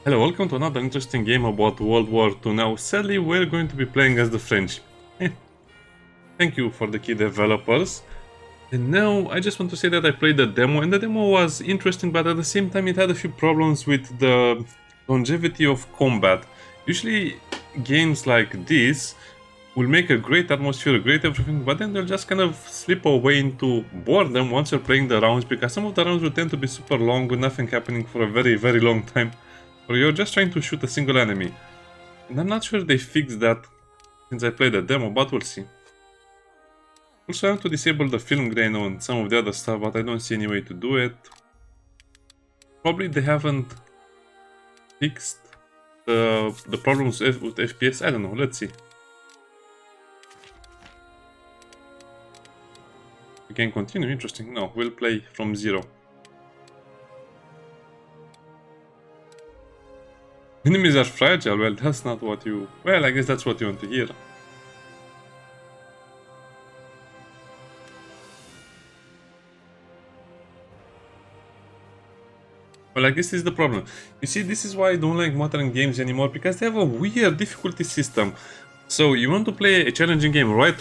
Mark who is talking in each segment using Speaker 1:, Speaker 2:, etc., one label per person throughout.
Speaker 1: Hello, welcome to another interesting game about World War II. Now, sadly, we're going to be playing as the French. Eh, Thank you for the key developers. And now, I just want to say that I played the demo, and the demo was interesting, but at the same time, it had a few problems with the longevity of combat. Usually, games like this will make a great atmosphere, a great everything, but then they'll just kind of slip away into boredom once you're playing the rounds, because some of the rounds will tend to be super long with nothing happening for a very, very long time, or you're just trying to shoot a single enemy. And I'm not sure they fixed that since I played the demo, but we'll see. Also, I want to disable the film grain on some of the other stuff, but I don't see any way to do it. Probably they haven't fixed the problems with FPS, I don't know, let's see. We can continue, interesting. No, we'll play from zero. Enemies are fragile, well that's not what you... Well, I guess that's what you want to hear. Well, I guess this is the problem. You see, this is why I don't like modern games anymore, because they have a weird difficulty system. So, you want to play a challenging game, right,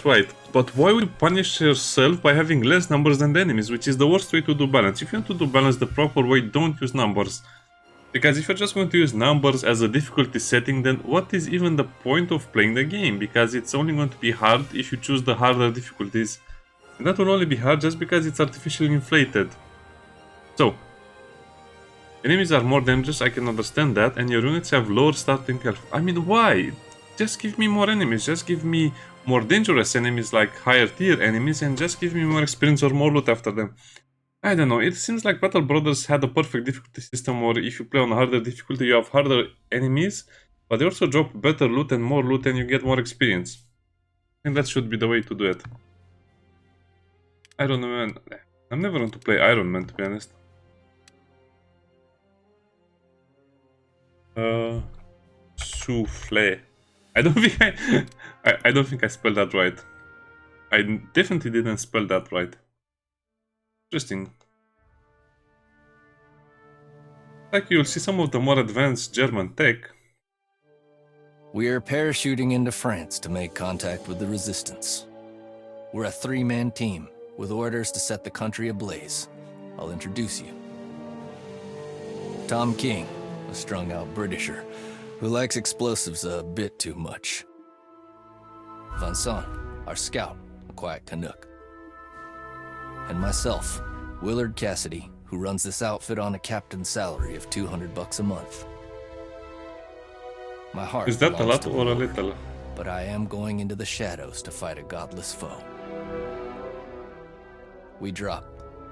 Speaker 1: but why would you punish yourself by having less numbers than the enemies, which is the worst way to do balance. If you want to do balance the proper way, don't use numbers. Because if you're just going to use numbers as a difficulty setting, then what is even the point of playing the game? Because it's only going to be hard if you choose the harder difficulties. And that will only be hard just because it's artificially inflated. So, enemies are more dangerous, I can understand that, and your units have lower starting health. I mean, why? Just give me more enemies, just give me more dangerous enemies like higher tier enemies, and just give me more experience or more loot after them. I don't know, it seems like Battle Brothers had a perfect difficulty system where if you play on harder difficulty you have harder enemies, but they also drop better loot and more loot and you get more experience. I think that should be the way to do it. Iron Man... I'm never going to play Iron Man, to be honest. Souffle. I don't think I don't think I spelled that right. I definitely didn't spell that right. Interesting. Like you'll see some of the more advanced German tech.
Speaker 2: We're parachuting into France to make contact with the resistance. We're a three-man team with orders to set the country ablaze. I'll introduce you. Tom King, a strung-out Britisher who likes explosives a bit too much. Vincent, our scout, a quiet Canuck. And myself, Willard Cassidy, who runs this outfit on a captain's salary of $200 a month. My heart
Speaker 1: Is that a
Speaker 2: belongs
Speaker 1: lot
Speaker 2: to the
Speaker 1: or a
Speaker 2: Lord,
Speaker 1: little?
Speaker 2: but I am going into the shadows to fight a godless foe. We drop.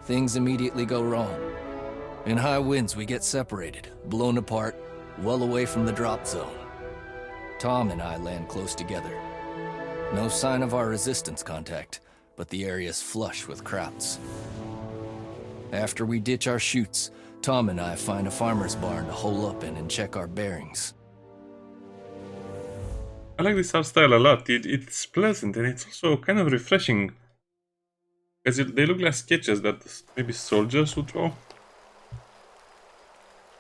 Speaker 2: Things immediately go wrong. In high winds, we get separated, blown apart, well away from the drop zone. Tom and I land close together. No sign of our resistance contact, but the area's flush with Krauts. After we ditch our chutes, Tom and I find a farmer's barn to hole up in and check our bearings.
Speaker 1: I like this art style a lot. It's pleasant and it's also kind of refreshing. Because they look like sketches that maybe soldiers would draw.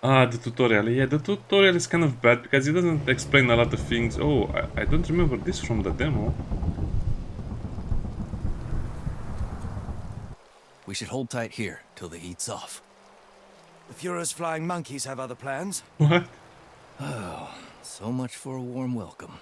Speaker 1: Ah, the tutorial. Yeah, the tutorial is kind of bad because it doesn't explain a lot of things. Oh, I don't remember this from the demo.
Speaker 2: We should hold tight here till the heat's off.
Speaker 3: The Fuhrer's flying monkeys have other plans.
Speaker 1: What?
Speaker 2: Oh, so much for a warm welcome.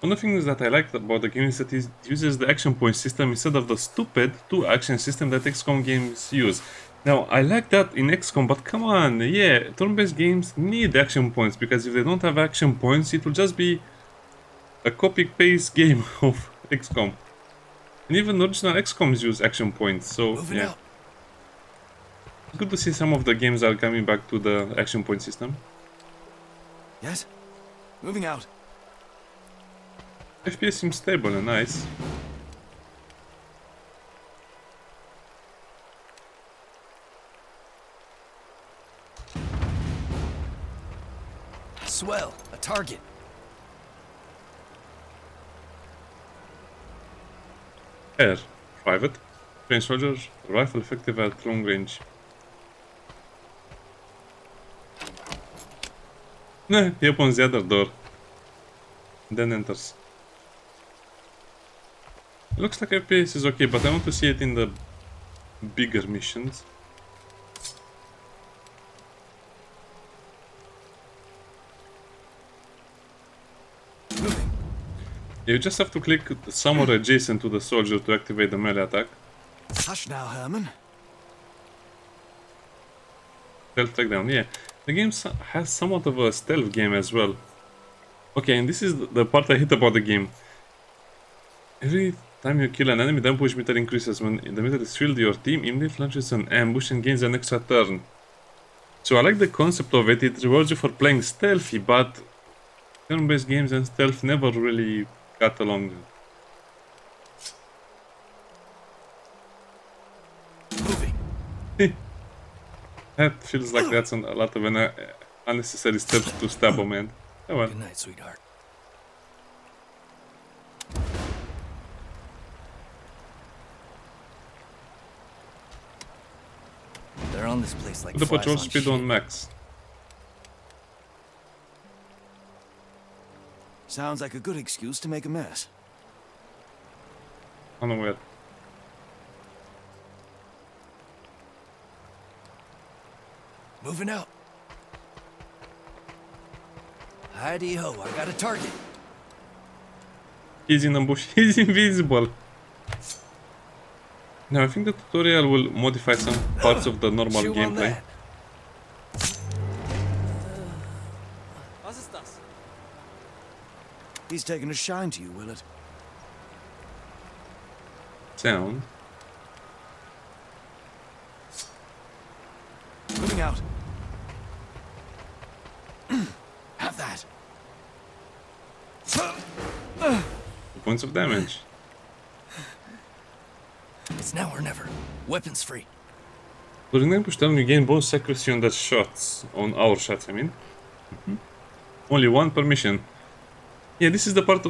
Speaker 1: One of the things that I liked about the game is that it uses the action point system instead of the stupid 2-action system that XCOM games use. Now, I like that in XCOM, but come on, yeah, turn-based games need action points, because if they don't have action points, it will just be a copy-paste game of XCOM. And even original XCOMs use action points, so
Speaker 3: Moving
Speaker 1: yeah.
Speaker 3: out.
Speaker 1: It's good to see some of the games are coming back to the action point system.
Speaker 3: Yes? Moving out.
Speaker 1: FPS seems stable and nice.
Speaker 2: Swell, a target.
Speaker 1: Air. Private. Trained soldiers. Rifle effective at long range. Nah, he opens the other door. Then enters. Looks like FPS is okay, but I want to see it in the bigger missions.
Speaker 3: Moving.
Speaker 1: You just have to click somewhere adjacent to the soldier to activate the melee attack.
Speaker 3: Hush now, Herman.
Speaker 1: Stealth takedown, yeah. The game has somewhat of a stealth game as well. Okay, and this is the part I hate about the game. Every time you kill an enemy, the ambush meter increases. When the meter is filled, your team immediately launches an ambush and gains an extra turn. So I like the concept of it. It rewards you for playing stealthy, but turn-based games and stealth never really got along.
Speaker 3: Moving.
Speaker 1: That feels like that's a lot of unnecessary steps to stab a man. Oh well.
Speaker 2: Good night, sweetheart. They're on this place like
Speaker 1: The
Speaker 2: flies
Speaker 1: patrol
Speaker 2: on
Speaker 1: speed
Speaker 2: shit.
Speaker 1: on max.
Speaker 3: Sounds like a good excuse to make a mess.
Speaker 1: Unaware.
Speaker 2: Moving out. Heidi ho, I got a target.
Speaker 1: He's in ambush. He's invisible. Now I think the tutorial will modify some parts of the normal
Speaker 2: Chew on
Speaker 1: gameplay.
Speaker 2: that.
Speaker 4: Was ist das?
Speaker 3: He's taken a shine to you, Willard.
Speaker 1: Sound.
Speaker 3: Moving out. Have that.
Speaker 1: 2 points of damage.
Speaker 2: It's now or never. Weapons free.
Speaker 1: During the ambush turn, you gain bonus accuracy on the shots. On our shots, I mean. Only 1 per mission. Yeah, this is the part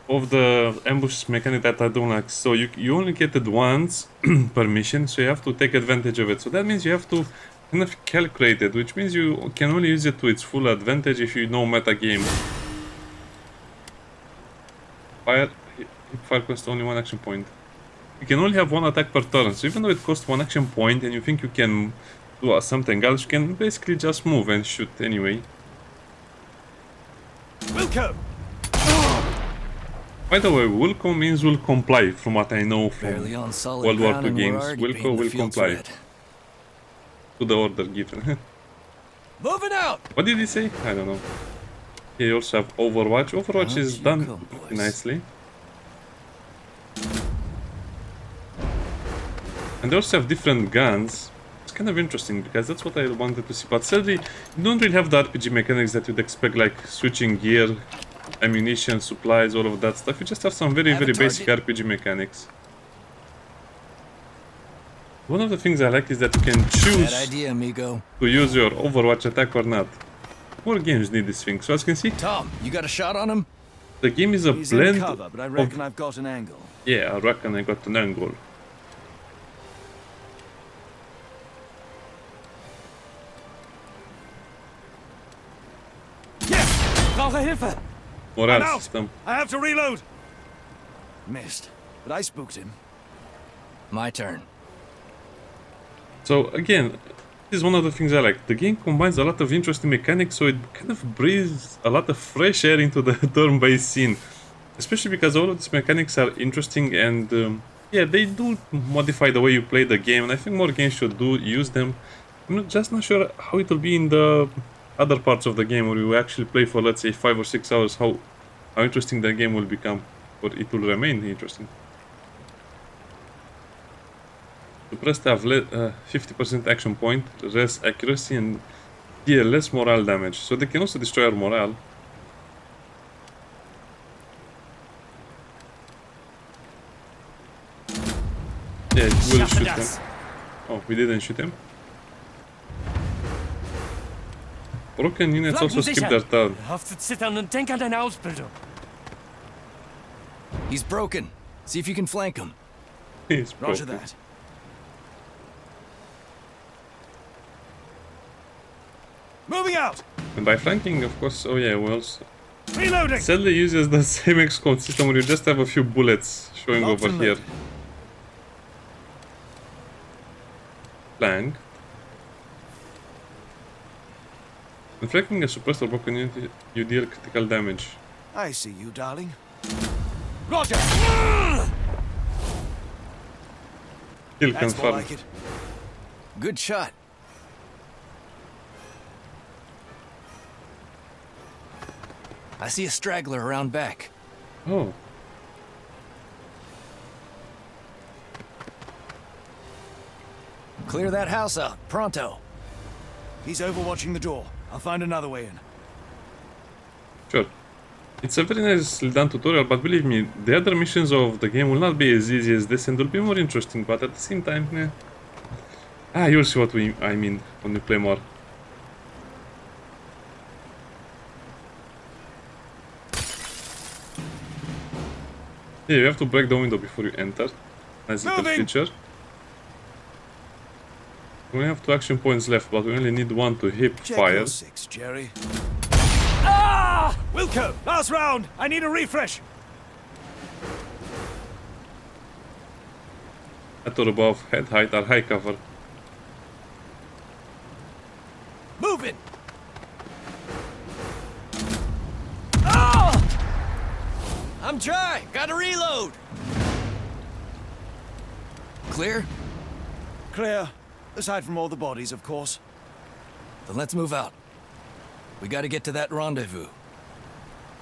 Speaker 1: of the ambush mechanic that I don't like. So you only get it once per mission, so you have to take advantage of it. So that means you have to kind of calculate it, which means you can only use it to its full advantage if you know meta game. Fire costs only 1 action point. You can only have 1 attack per turn, so even though it costs 1 action point and you think you can do something else, you can basically just move and shoot anyway.
Speaker 3: Wilco!
Speaker 1: By the way, Wilco means will comply, from what I know
Speaker 2: Barely
Speaker 1: from
Speaker 2: on solid
Speaker 1: World War
Speaker 2: ground
Speaker 1: II
Speaker 2: and we're
Speaker 1: games.
Speaker 2: already
Speaker 1: Wilco
Speaker 2: painting the
Speaker 1: will
Speaker 2: fields
Speaker 1: comply
Speaker 2: red.
Speaker 1: to the order given.
Speaker 2: Moving out.
Speaker 1: What did he say? I don't know. You also have Overwatch. Overwatch
Speaker 2: Out
Speaker 1: is
Speaker 2: you
Speaker 1: done
Speaker 2: go, boys.
Speaker 1: nicely. And they also have different guns. It's kind of interesting because that's what I wanted to see. But sadly, you don't really have the RPG mechanics that you'd expect, like switching gear, ammunition, supplies, all of that stuff. You just have some very,
Speaker 2: Have a
Speaker 1: very basic
Speaker 2: target.
Speaker 1: RPG mechanics. One of the things I like is that you can
Speaker 2: Bad
Speaker 1: choose
Speaker 2: idea, amigo.
Speaker 1: to use your Overwatch attack or not. More games need this thing. So as you can see,
Speaker 2: Tom, you got a shot on him?
Speaker 1: the game is a
Speaker 3: He's in
Speaker 1: blend
Speaker 3: cover, but I
Speaker 1: of...
Speaker 3: reckon I've got an angle.
Speaker 1: Yeah, I reckon I got an angle.
Speaker 3: Yes! Brauche Hilfe!
Speaker 1: Morale
Speaker 3: I'm out!
Speaker 1: system.
Speaker 3: I have to reload! Missed, but I spooked him.
Speaker 2: My turn.
Speaker 1: So again, this is one of the things I like. The game combines a lot of interesting mechanics, so it kind of breathes a lot of fresh air into the turn-based scene. Especially because all of these mechanics are interesting and yeah, they do modify the way you play the game, and I think more games should use them. I'm just not sure how it will be in the other parts of the game where you actually play for, let's say, 5 or 6 hours, how interesting the game will become, or it will remain interesting. Suppressed have 50% action point, less accuracy, and deal less morale damage, so they can also destroy our morale. Yeah, it will shoot them. Oh, we didn't shoot him. Broken units also skip their turn.
Speaker 4: Hör auf zu zittern und denk an deine Ausbildung.
Speaker 2: He's broken. See if you can flank him.
Speaker 1: He's
Speaker 3: Roger
Speaker 1: broken.
Speaker 3: that. Moving out!
Speaker 1: And by flanking, of course, oh yeah, we also
Speaker 3: Reloading!
Speaker 1: sadly uses the same XCOM system where you just have a few bullets showing
Speaker 3: Locked
Speaker 1: over
Speaker 3: and
Speaker 1: here.
Speaker 3: loaded.
Speaker 1: Flank. When flanking a suppressed or broken unit, you deal critical damage.
Speaker 3: I see you, darling.
Speaker 4: Roger!
Speaker 1: Kill
Speaker 3: That's more
Speaker 1: confirmed.
Speaker 3: like it.
Speaker 2: Good shot. I see a straggler around back.
Speaker 1: Oh.
Speaker 2: Clear that house out, pronto.
Speaker 3: He's overwatching the door. I'll find another way in.
Speaker 1: Sure. It's a very nicely done tutorial, but believe me, the other missions of the game will not be as easy as this and will be more interesting, but at the same time, eh. Ah, you'll see what I mean when we play more. Yeah, you have to break the window before you enter. Nice little
Speaker 3: Moving.
Speaker 1: feature. We have 2 action points left, but we only need 1 to hip
Speaker 3: Check
Speaker 1: fire.
Speaker 3: your 6, Jerry.
Speaker 4: Ah!
Speaker 3: Wilco, last round! I need a refresh!
Speaker 1: At or above head height or high cover.
Speaker 2: Moving! I'm dry! Gotta reload! Clear?
Speaker 3: Clear. Aside from all the bodies, of course.
Speaker 2: Then let's move out. We gotta get to that rendezvous.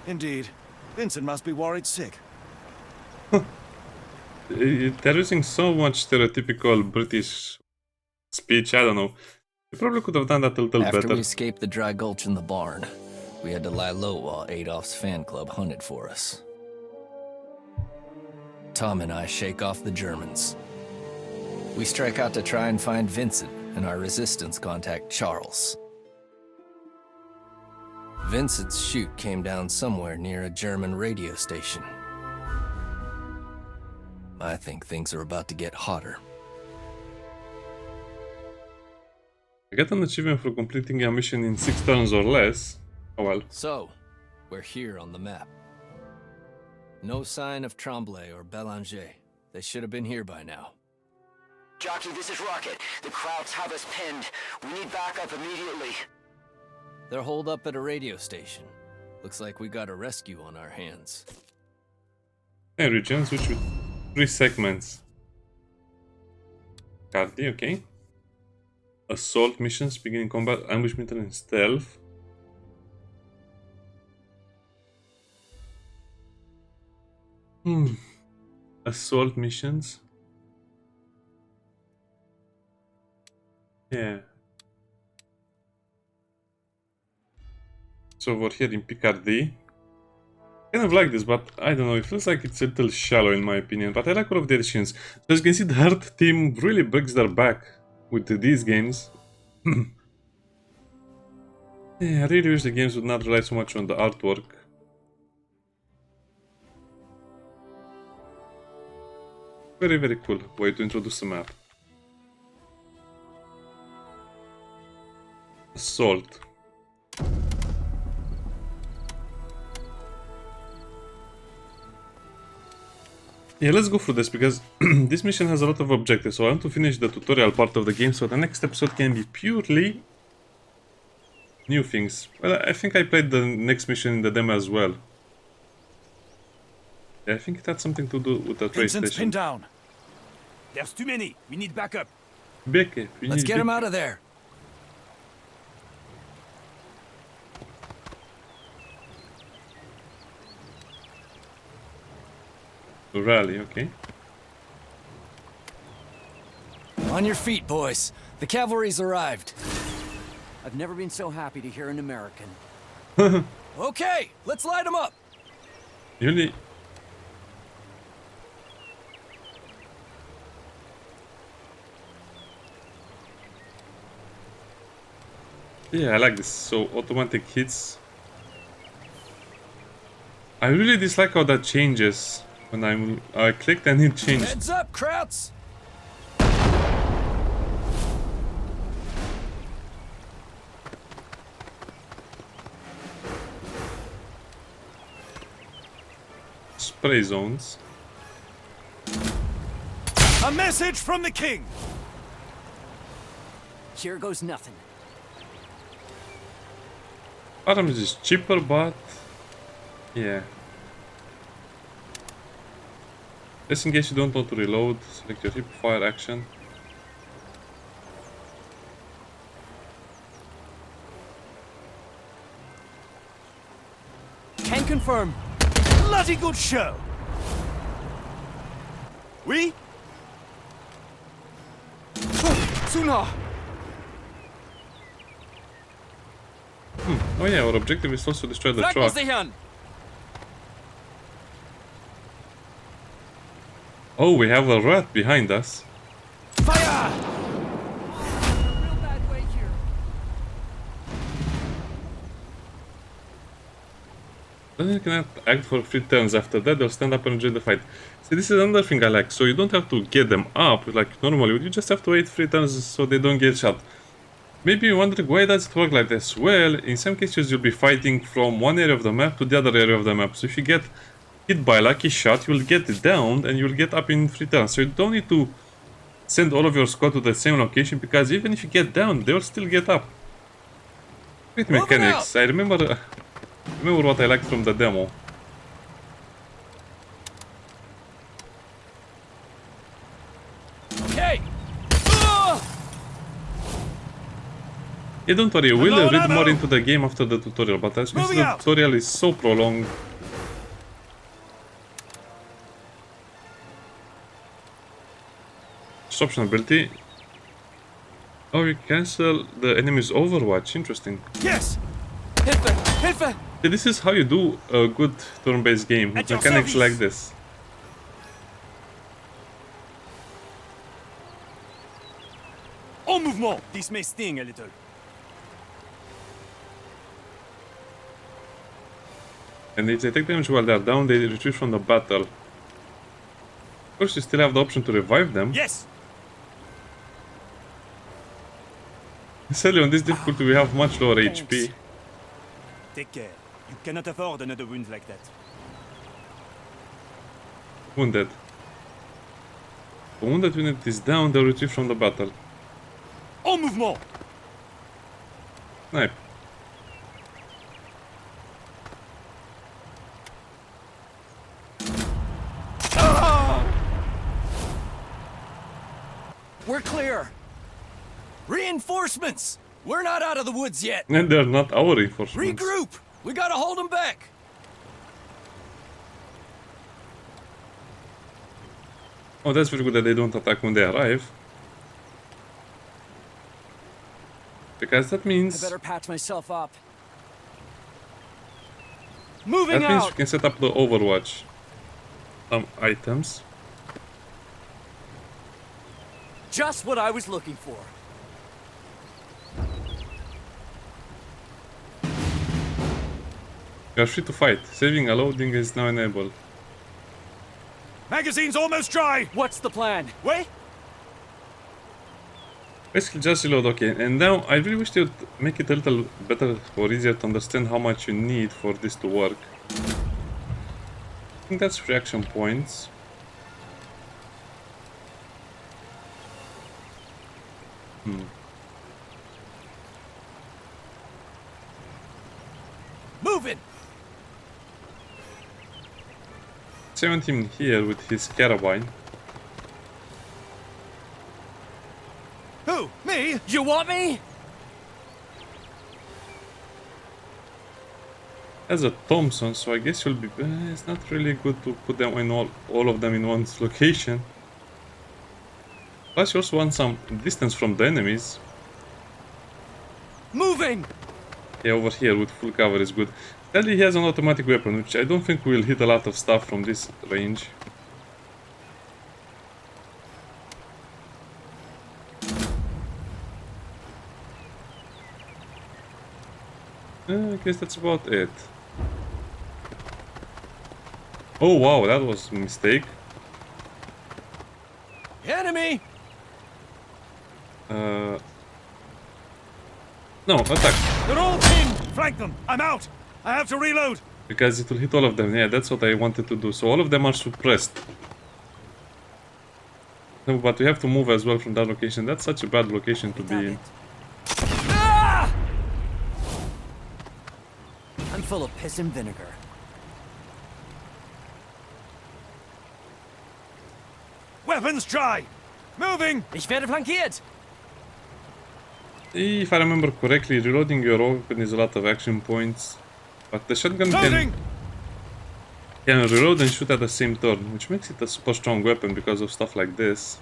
Speaker 3: Indeed. Vincent must be worried sick.
Speaker 1: They're using so much stereotypical British speech, I don't know. They probably could have done that a little
Speaker 2: After
Speaker 1: better.
Speaker 2: we escaped the dry gulch in the barn, we had to lie low while Adolf's fan club hunted for us. Tom and I shake off the Germans. We strike out to try and find Vincent and our resistance contact, Charles. Vincent's chute came down somewhere near a German radio station. I think things are about to get hotter.
Speaker 1: I get an achievement for completing a mission in 6 turns or less. Oh well.
Speaker 2: So, we're here on the map. No sign of Tremblay or Belanger. They should have been here by now.
Speaker 5: Jockey, this is Rocket. The Krauts have us pinned. We need backup immediately.
Speaker 2: They're holed up at a radio station. Looks like we got a rescue on our hands.
Speaker 1: Hey, region, switch with 3 segments. Cardi, okay. Assault missions, beginning combat, ambush mission and stealth. Assault missions. Yeah. So over here in Picardy. Kind of like this, but I don't know, it feels like it's a little shallow in my opinion, but I like all of the additions. So as you can see, the art team really breaks their back with these games. Yeah, I really wish the games would not rely so much on the artwork. Very, very cool way to introduce the map. Assault. Yeah, let's go through this because this mission has a lot of objectives, so I want to finish the tutorial part of the game so the next episode can be purely new things. Well, I think I played the next mission in the demo as well. Yeah, I think it had something to do with the train
Speaker 3: Vincent's
Speaker 1: station.
Speaker 3: pinned down.
Speaker 4: There's too many. We need backup.
Speaker 1: Beke, we
Speaker 2: Let's
Speaker 1: need
Speaker 2: get him
Speaker 1: Beke.
Speaker 2: out of there.
Speaker 1: To rally, okay.
Speaker 2: On your feet, boys. The cavalry's arrived.
Speaker 6: I've never been so happy to hear an American.
Speaker 2: Okay, let's light them up.
Speaker 1: Usually... Yeah, I like this. So, automatic hits. I really dislike how that changes. When I clicked and it changed.
Speaker 2: Heads up, Krauts!
Speaker 1: spray zones.
Speaker 3: A message from the king!
Speaker 6: Here goes nothing.
Speaker 1: Arms is cheaper, but yeah. Just in case you don't want to reload, select your hip fire action.
Speaker 6: Can confirm.
Speaker 3: Bloody good show! Oui?
Speaker 6: Suna!
Speaker 1: Oh yeah, our objective is also to destroy the truck.
Speaker 6: Flagposition!
Speaker 1: Oh, we have a rat behind us.
Speaker 3: Fire!
Speaker 6: Real bad way here.
Speaker 1: Then you cannot act for 3 turns. After that, they'll stand up and enjoy the fight. See, this is another thing I like. So you don't have to get them up like normally. You just have to wait 3 turns so they don't get shot. Maybe you're wondering why does it work like this? Well, in some cases you'll be fighting from one area of the map to the other area of the map. So if you get hit by a lucky shot, you'll get downed and you'll get up in 3 turns. So you don't need to send all of your squad to the same location, because even if you get down, they'll still get up. Great mechanics. I remember what I liked from the demo.
Speaker 6: Okay!
Speaker 1: Yeah, don't worry, we'll
Speaker 3: Reload
Speaker 1: read
Speaker 3: ammo!
Speaker 1: more into the game after the tutorial, but as you can see,
Speaker 3: Moving
Speaker 1: the
Speaker 3: out!
Speaker 1: tutorial is so prolonged. Option ability. Oh, you cancel the enemy's overwatch. Interesting.
Speaker 3: Yes!
Speaker 6: Hilfe! Hilfe!
Speaker 1: Yeah, this is how you do a good turn-based game with
Speaker 3: At your
Speaker 1: mechanics
Speaker 3: service.
Speaker 1: like this.
Speaker 3: En mouvement! This may sting a little.
Speaker 1: And if they take damage while they're down, they retreat from the battle. Of course, you still have the option to revive them.
Speaker 3: Yes!
Speaker 1: Sadly, on this difficulty, we have much lower
Speaker 6: Thanks.
Speaker 1: HP.
Speaker 3: Take care. You cannot afford another wound like that.
Speaker 1: Wounded. The wounded unit is down, they'll retreat from the battle.
Speaker 3: En mouvement!
Speaker 1: Snipe.
Speaker 6: We're clear! Reinforcements! We're not out of the woods yet!
Speaker 1: And they're not our reinforcements.
Speaker 6: Regroup! We gotta hold them back!
Speaker 1: Oh, that's very good that they don't attack when they arrive. Because that
Speaker 6: I
Speaker 1: means...
Speaker 6: better patch myself up.
Speaker 3: Moving
Speaker 1: That means you
Speaker 3: out!
Speaker 1: can set up the overwatch. Some items.
Speaker 6: Just what I was looking for.
Speaker 1: You are free to fight. Saving a loading is now enabled.
Speaker 3: Magazine's almost dry!
Speaker 6: What's the plan?
Speaker 3: Wait!
Speaker 1: Basically just reload, okay. And now I really wish they would make it a little better or easier to understand how much you need for this to work. I think that's reaction points.
Speaker 6: Moving!
Speaker 1: 17 here with his carabine.
Speaker 3: Who? Me?
Speaker 6: You want me?
Speaker 1: Has a Thompson, so I guess you'll be... it's not really good to put them in all of them in one location. Plus you also want some distance from the enemies.
Speaker 6: Moving!
Speaker 1: Yeah, over here with full cover is good. Sadly he has an automatic weapon, which I don't think will hit a lot of stuff from this range. I guess that's about it. Oh wow, that was a mistake.
Speaker 6: Enemy!
Speaker 1: No, attack.
Speaker 3: They're all pinned! Flank them! I'm out! I have to reload!
Speaker 1: Because it will hit all of them. Yeah, that's what I wanted to do. So all of them are suppressed. No, but we have to move as well from that location. That's such a bad location to be in.
Speaker 6: Ah! I'm full of piss and vinegar.
Speaker 4: Weapons dry! Moving!
Speaker 6: Ich werde flankiert!
Speaker 1: If I remember correctly, reloading your weapon is a lot of action points. But the shotgun
Speaker 4: Loading!
Speaker 1: can reload and shoot at the same turn, which makes it a super strong weapon because of stuff like this.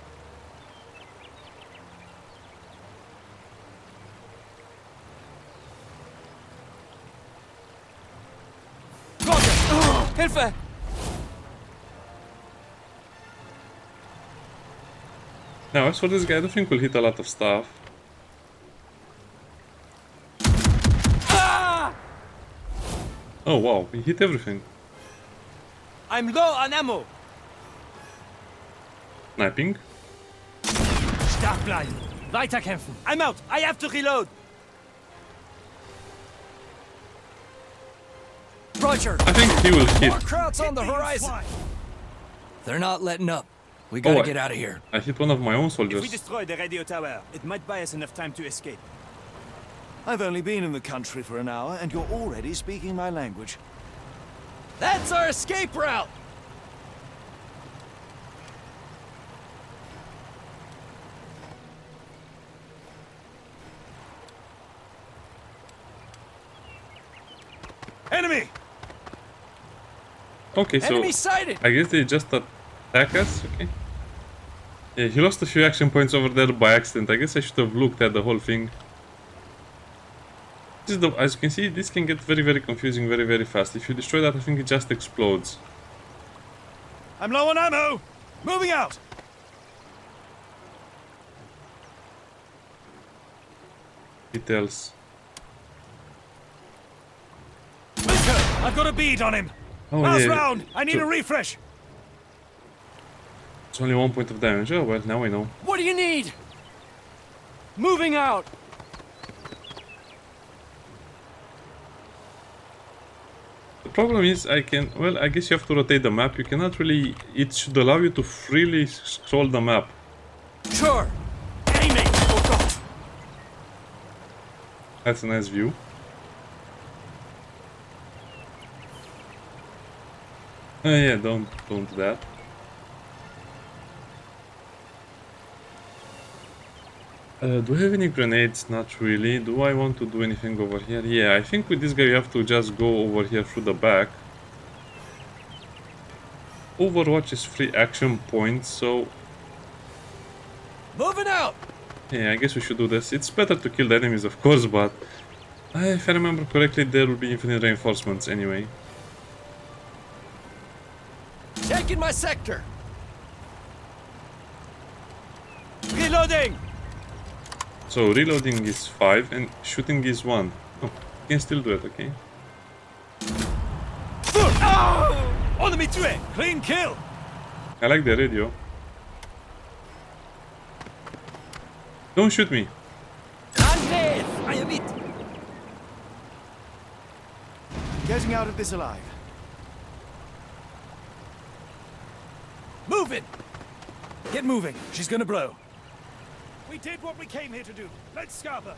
Speaker 6: Roger! Hilfe!
Speaker 1: Now, as for this guy, I don't think we'll hit a lot of stuff.
Speaker 6: Ah!
Speaker 1: Oh wow, we hit everything.
Speaker 6: I'm low on ammo!
Speaker 1: Sniping.
Speaker 4: Stark bleiben!
Speaker 6: Weiterkämpfen!
Speaker 4: I'm out! I have to reload!
Speaker 6: Roger!
Speaker 1: I think he will hit.
Speaker 6: More crowds on the
Speaker 4: Hit me, you
Speaker 6: horizon!
Speaker 4: swine.
Speaker 6: They're not letting up. We gotta
Speaker 1: Oh,
Speaker 6: get out of here.
Speaker 1: I hit one of my own
Speaker 4: If we
Speaker 1: soldiers.
Speaker 4: destroy the radio tower, it might buy us enough time to escape.
Speaker 3: I've only been in the country for an hour, and you're already speaking my language.
Speaker 6: That's our escape route!
Speaker 4: Enemy!
Speaker 1: Okay, so
Speaker 6: Enemy sighted!
Speaker 1: I guess they just attack us. Okay. Yeah, he lost a few action points over there by accident. I guess I should have looked at the whole thing. This is the, as you can see, this can get very confusing very fast. If you destroy that, I think it just explodes.
Speaker 4: I'm low on ammo! Moving out!
Speaker 1: Details.
Speaker 4: Blinker! I've got a bead on him!
Speaker 1: Oh
Speaker 4: Last
Speaker 1: yeah.
Speaker 4: round! I need
Speaker 1: So-
Speaker 4: a refresh!
Speaker 1: It's only 1 point of damage. Oh well, now I know.
Speaker 6: What do you need? Moving out!
Speaker 1: The problem is I can, well, I guess you have to rotate the map. You cannot really, it should allow you to freely scroll the map.
Speaker 6: Sure!
Speaker 4: Aiming! Oh god!
Speaker 1: That's a nice view. Oh yeah, don't do that. Do I have any grenades? Not really. Do I want to do anything over here? Yeah, I think with this guy you have to just go over here through the back. Overwatch is free action points, so
Speaker 6: Moving out!
Speaker 1: yeah, I guess we should do this. It's better to kill the enemies, of course, but if I remember correctly, there will be infinite reinforcements anyway.
Speaker 6: Taking my sector!
Speaker 4: Reloading!
Speaker 1: So reloading is 5 and shooting is 1. Oh, you can still do it, okay?
Speaker 4: Ennemi tué! Clean kill!
Speaker 1: I like the radio. Don't shoot me.
Speaker 6: Andes! I am it!
Speaker 3: Getting out of this alive.
Speaker 6: Move it!
Speaker 4: Get moving. She's gonna blow. We did what we came here to do. Let's scalp her.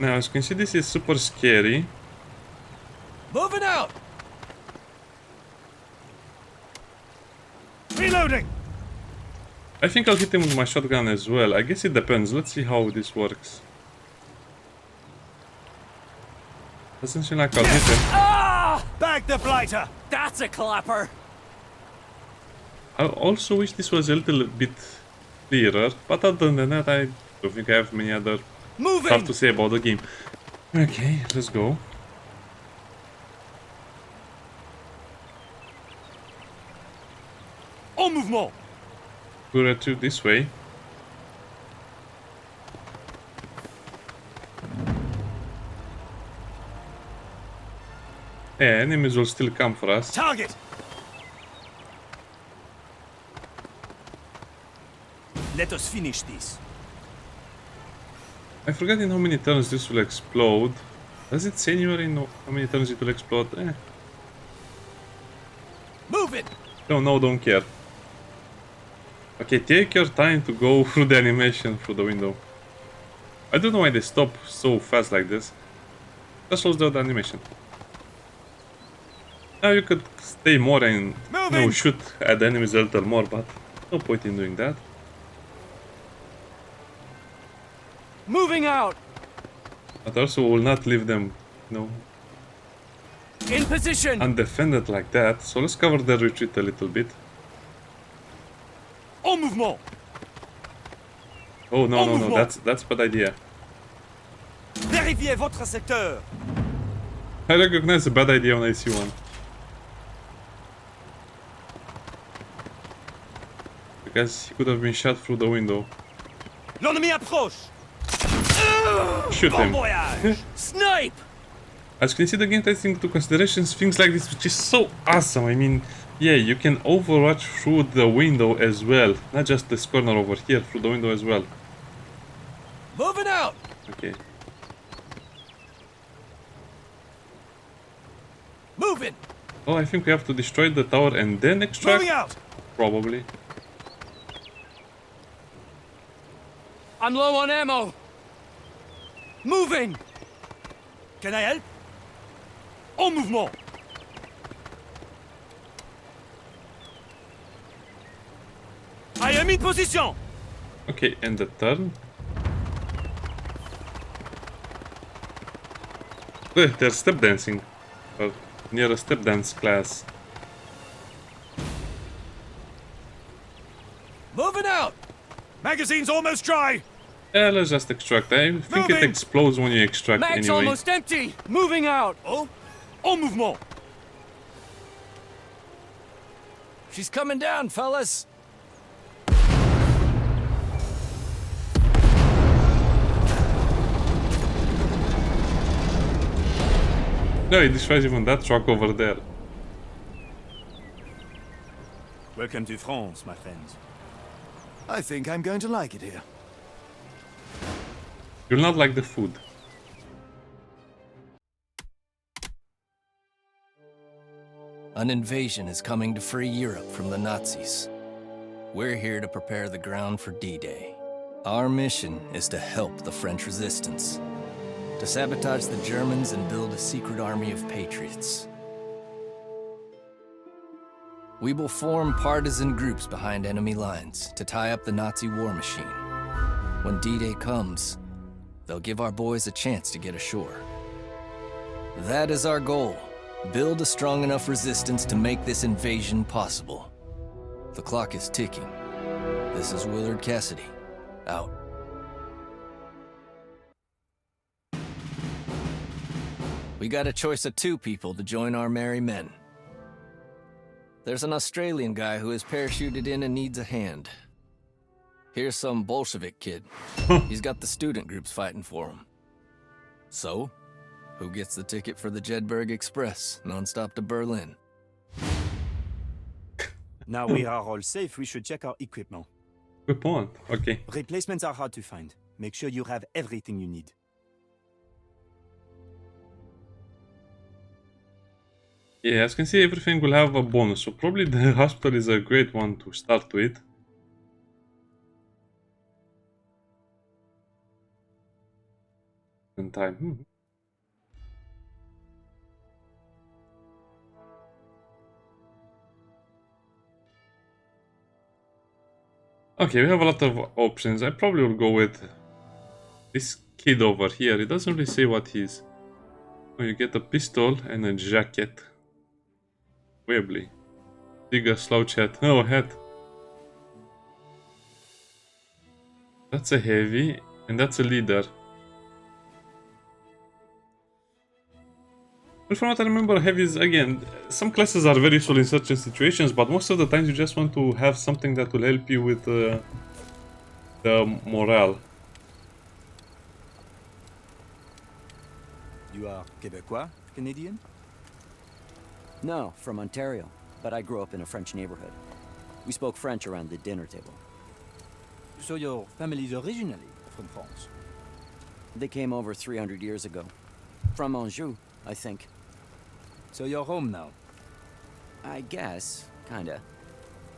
Speaker 1: Now, as you can see, this is super scary.
Speaker 6: Moving out!
Speaker 4: Reloading!
Speaker 1: I think I'll hit him with my shotgun as well. I guess it depends. Let's see how this works. Doesn't seem like I'll hit him.
Speaker 4: Ah! Bag the blighter!
Speaker 6: That's a clapper!
Speaker 1: I also wish this was a little bit clearer, but other than that, I don't think I have many other
Speaker 4: Moving!
Speaker 1: stuff to say about the game. Okay, let's go.
Speaker 4: En mouvement!
Speaker 1: Go to this way. Yeah, enemies will still come for us.
Speaker 4: Target! Let us finish this.
Speaker 1: I forgot in how many turns this will explode. Does it say anywhere in how many turns it will explode?
Speaker 4: Move it!
Speaker 1: Don't care. Okay, take your time to go through the animation through the window. I don't know why they stop so fast like this. That slows down the animation. Now you could stay more and shoot at the enemies a little more, but no point in doing that.
Speaker 6: Moving out!
Speaker 1: But also will not leave them,
Speaker 6: In position!
Speaker 1: undefended like that. So let's cover their retreat a little bit.
Speaker 4: En mouvement!
Speaker 1: Oh no, that's a bad idea.
Speaker 4: Vérifiez votre secteur!
Speaker 1: I recognize a bad idea when I see one. Because he could have been shot through the window.
Speaker 4: L'ennemi approche!
Speaker 1: Shoot
Speaker 4: Bon
Speaker 1: him.
Speaker 4: voyage!
Speaker 6: Snipe!
Speaker 1: As you can see, the game takes into consideration things like this, which is so awesome. I mean, yeah, you can overwatch through the window as well. Not just this corner over here, through the window as well.
Speaker 6: Moving out!
Speaker 1: Okay.
Speaker 6: Moving!
Speaker 1: Oh, I think we have to destroy the tower and then extract?
Speaker 4: Moving out!
Speaker 1: Probably.
Speaker 6: I'm low on ammo! Moving!
Speaker 4: Can I help? En mouvement! I am in position!
Speaker 1: Okay, and the turn. They're step dancing. Or near a step dance class.
Speaker 6: Moving out!
Speaker 4: Magazine's almost dry!
Speaker 1: Yeah, let's just extract. I think it
Speaker 4: Moving.
Speaker 1: explodes when you extract
Speaker 6: Mag's
Speaker 1: anyway.
Speaker 6: almost empty! Moving out!
Speaker 4: Oh? En mouvement!
Speaker 6: She's coming down, fellas!
Speaker 1: No, it destroys even that truck over there.
Speaker 4: Welcome to France, my friends.
Speaker 3: I think I'm going to like it here.
Speaker 1: You'll not like the food.
Speaker 2: An invasion is coming to free Europe from the Nazis. We're here to prepare the ground for D-Day. Our mission is to help the French resistance, to sabotage the Germans and build a secret army of patriots. We will form partisan groups behind enemy lines to tie up the Nazi war machine. When D-Day comes, they'll give our boys a chance to get ashore. That is our goal. Build a strong enough resistance to make this invasion possible. The clock is ticking. This is Willard Cassidy, out. We got a choice of 2 people to join our merry men. There's an Australian guy who is parachuted in and needs a hand. Here's some Bolshevik kid. He's got the student groups fighting for him. So, who gets the ticket for the Jedburgh Express, non-stop to Berlin?
Speaker 7: Now we are all safe, we should check our equipment.
Speaker 1: Good point. Okay.
Speaker 7: Replacements are hard to find. Make sure you have everything you need.
Speaker 1: Yeah, as you can see, everything will have a bonus, so probably the hospital is a great one to start with. In time. Okay, we have a lot of options. I probably will go with this kid over here. It doesn't really say what he is. Oh, you get a pistol and a jacket. Weebly. Digger slouch hat. Oh, hat. That's a heavy, and that's a leader. But from what I remember, heavies, again, some classes are very useful in certain situations, but most of the times you just want to have something that will help you with the morale.
Speaker 7: You are Quebecois, Canadian?
Speaker 6: No, from Ontario, but I grew up in a French neighborhood. We spoke French around the dinner table.
Speaker 7: So your family is originally from France?
Speaker 6: They came over 300 years ago. From Anjou, I think.
Speaker 2: So you're home now?
Speaker 6: I guess, kinda.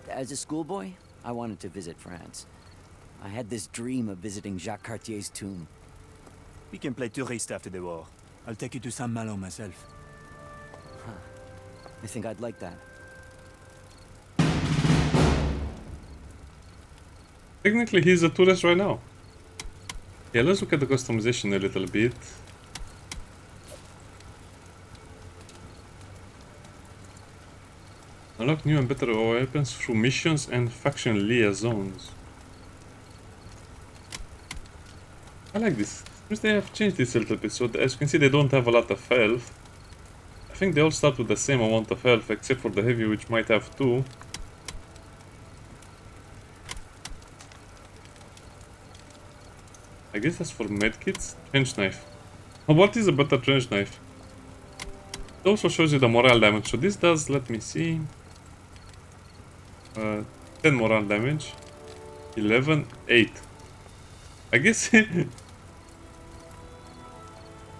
Speaker 6: As a schoolboy, I wanted to visit France. I had this dream of visiting Jacques Cartier's tomb.
Speaker 7: We can play tourist after the war. I'll take you to Saint-Malo myself.
Speaker 6: I think I'd like that.
Speaker 1: Technically, he's a tourist right now. Yeah, let's look at the customization a little bit. Unlock new and better weapons through missions and faction liaisons. I like this. Since they have changed this a little bit, so as you can see they don't have a lot of health. I think they all start with the same amount of health, except for the heavy, which might have 2. I guess that's for medkits. Trench knife. Oh, what is a better trench knife? It also shows you the morale damage. So this does, let me see, 10 morale damage, 11, 8. I guess I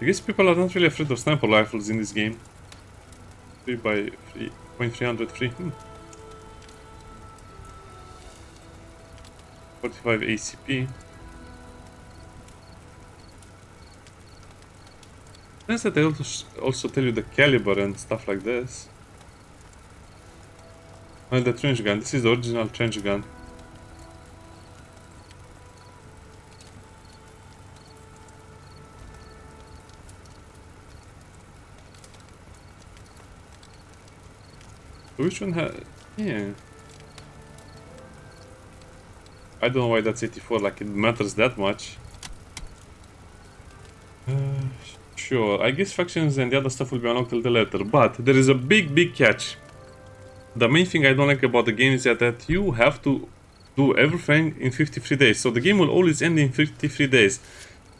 Speaker 1: guess people are not really afraid of sniper rifles in this game. 3 by 3.303. 45 ACP. Nice that they also tell you the caliber and stuff like this. Well, the trench gun. This is the original trench gun. Which one has... yeah. I don't know why that's 84, like it matters that much. Sure, I guess factions and the other stuff will be unlocked a little later, but there is a big catch. The main thing I don't like about the game is that you have to do everything in 53 days, so the game will always end in 53 days.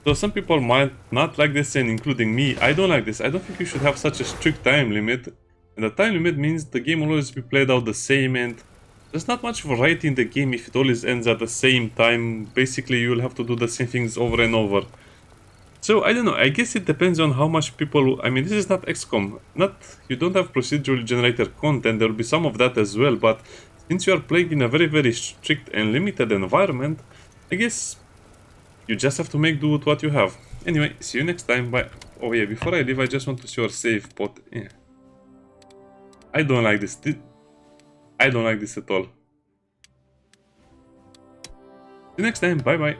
Speaker 1: So some people might not like this, and including me, I don't like this. I don't think you should have such a strict time limit, and the time limit means the game will always be played out the same, and there's not much variety in the game if it always ends at the same time. Basically, you will have to do the same things over and over. So, I don't know, I guess it depends on how much people... I mean, this is not XCOM. You don't have procedurally generated content, there will be some of that as well, but since you are playing in a very strict and limited environment, I guess you just have to make do with what you have. Anyway, see you next time, bye. Oh yeah, before I leave, I just want to see your save, but yeah. I don't like this. I don't like this at all. See you next time, bye bye.